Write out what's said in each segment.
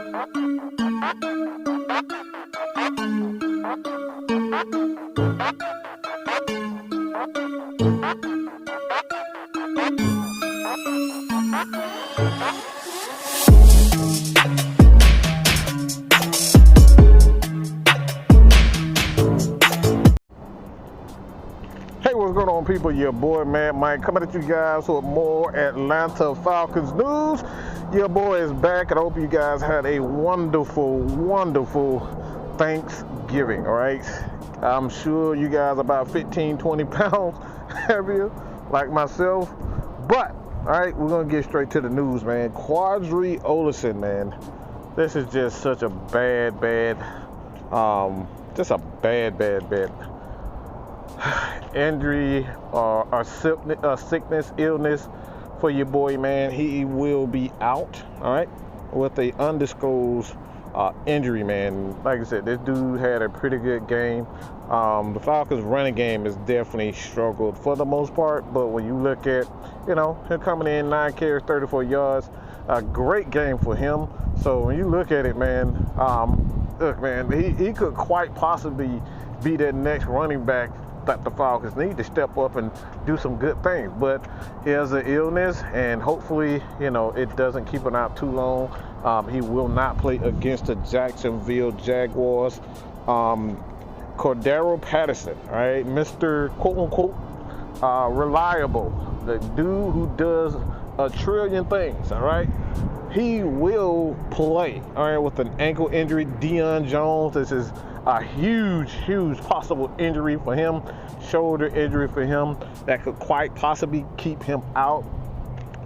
Hey, what's going on, people? Your boy Mad Mike coming at you guys with more Atlanta Falcons news. Your boy is back, and I hope you guys had a wonderful Thanksgiving. All right, I'm sure you guys are about 15-20 pounds heavier like myself, but all right, we're gonna get straight to the news, man. Qadree Ollison, man, this is just such a bad injury or sickness, illness for your boy, man. He will be out, all right, with a undisclosed injury, man. Like I said, this dude had a pretty good game. The Falcons running game has definitely struggled for the most part, but when you look at, you know, him coming in 9 carries, 34 yards, a great game for him. So when you look at it, man, look, man, he could quite possibly be that next running back that the Falcons need to step up and do some good things. But he has an illness, and hopefully, you know, it doesn't keep him out too long. He will not play against the Jacksonville Jaguars. Cordarelle Patterson, all right, Mr. quote-unquote reliable, the dude who does a trillion things, all right, he will play, all right, with an ankle injury. Deion Jones, this is a huge possible injury for him, shoulder injury for him that could quite possibly keep him out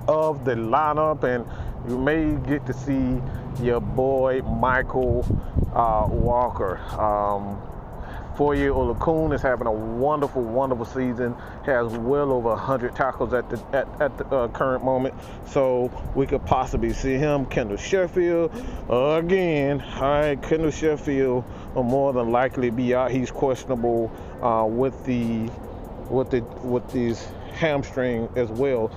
of the lineup, and you may get to see your boy Michael Walker. 4-year-old Coon is having a wonderful season. Has well over 100 tackles at the current moment. So we could possibly see him. Kendall Sheffield again. All right, Kendall Sheffield will more than likely be out. He's questionable with these hamstring as well.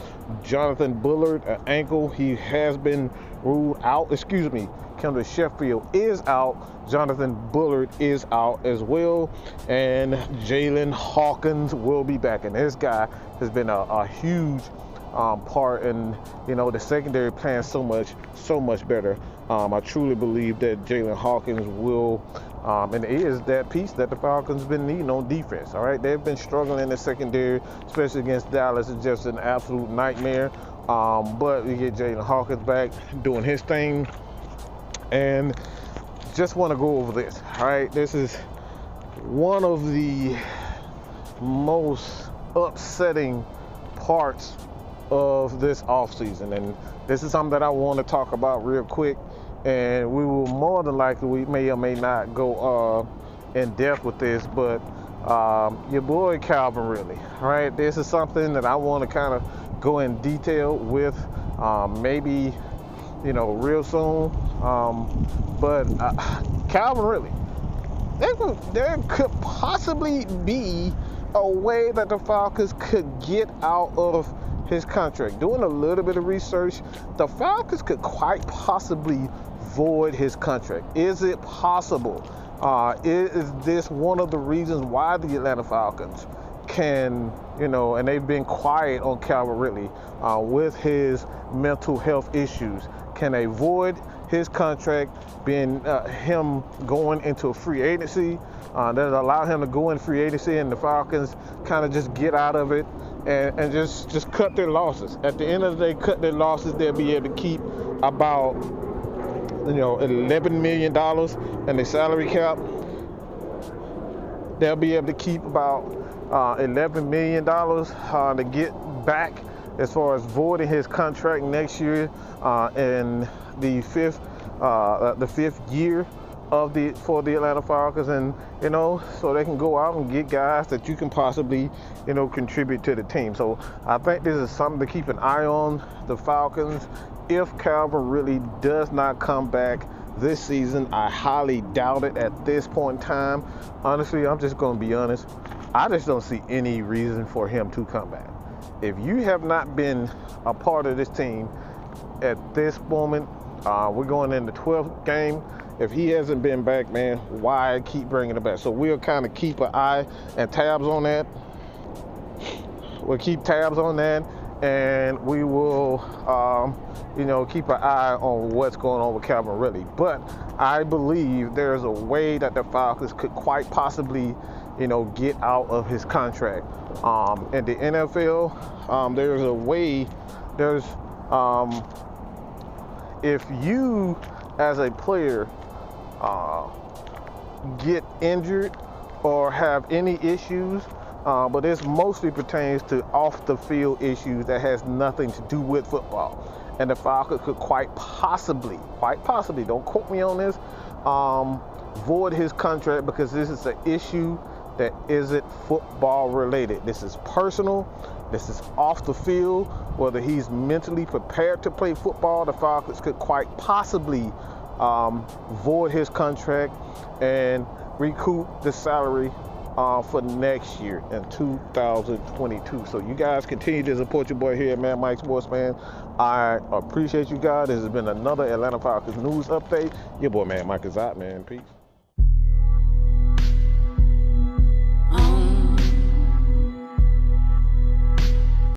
Jonathan Bullard, an ankle. He has been ruled out. Excuse me. Kendall Sheffield is out. Jonathan Bullard is out as well, and Jalen Hawkins will be back. And this guy has been a huge part in, you know, the secondary playing so much better. I truly believe that Jalen Hawkins will, and it is that piece that the Falcons been needing on defense. All right, they've been struggling in the secondary, especially against Dallas. It's just an absolute nightmare. But we get Jalen Hawkins back doing his thing. And just want to go over this. All right, this is one of the most upsetting parts of this offseason, and this is something that I want to talk about real quick. And we will more than likely, we may or may not go in depth with this, but your boy Calvin Ridley. All right, this is something that I want to kind of go in detail with, maybe, you know, real soon. But Calvin Ridley, there could possibly be a way that the Falcons could get out of his contract. Doing a little bit of research, the Falcons could quite possibly void his contract. Is it possible? Is this one of the reasons why the Atlanta Falcons can, you know, and they've been quiet on Calvin Ridley with his mental health issues? Can they void his contract, being him going into a free agency, that allow him to go in free agency, and the Falcons kind of just get out of it and just cut their losses? At the end of the day, cut their losses. They'll be able to keep about, you know, $11 million in the salary cap. They'll be able to keep about $11 million to get back as far as voiding his contract next year in the fifth year for the Atlanta Falcons, and, you know, so they can go out and get guys that you can possibly, you know, contribute to the team. So I think this is something to keep an eye on. The Falcons, if Calvin really does not come back this season, I highly doubt it at this point in time. Honestly, I'm just going to be honest. I just don't see any reason for him to come back. If you have not been a part of this team at this moment, We're going in the 12th game. If he hasn't been back, man, why keep bringing it back? So we'll kind of keep an eye and tabs on that. We'll keep tabs on that, and we will, keep an eye on what's going on with Calvin Ridley. But I believe there's a way that the Falcons could quite possibly, get out of his contract. In the NFL, there's a way. If you as a player get injured or have any issues, but this mostly pertains to off the field issues that has nothing to do with football. And the Falcons could quite possibly, don't quote me on this, void his contract because this is an issue that isn't football related. This is personal. This is off the field. Whether he's mentally prepared to play football, the Falcons could quite possibly void his contract and recoup the salary for next year in 2022. So you guys continue to support your boy here at Mad Mike Sports, man. I appreciate you guys. This has been another Atlanta Falcons news update. Your boy Mad Mike is out, man. Peace.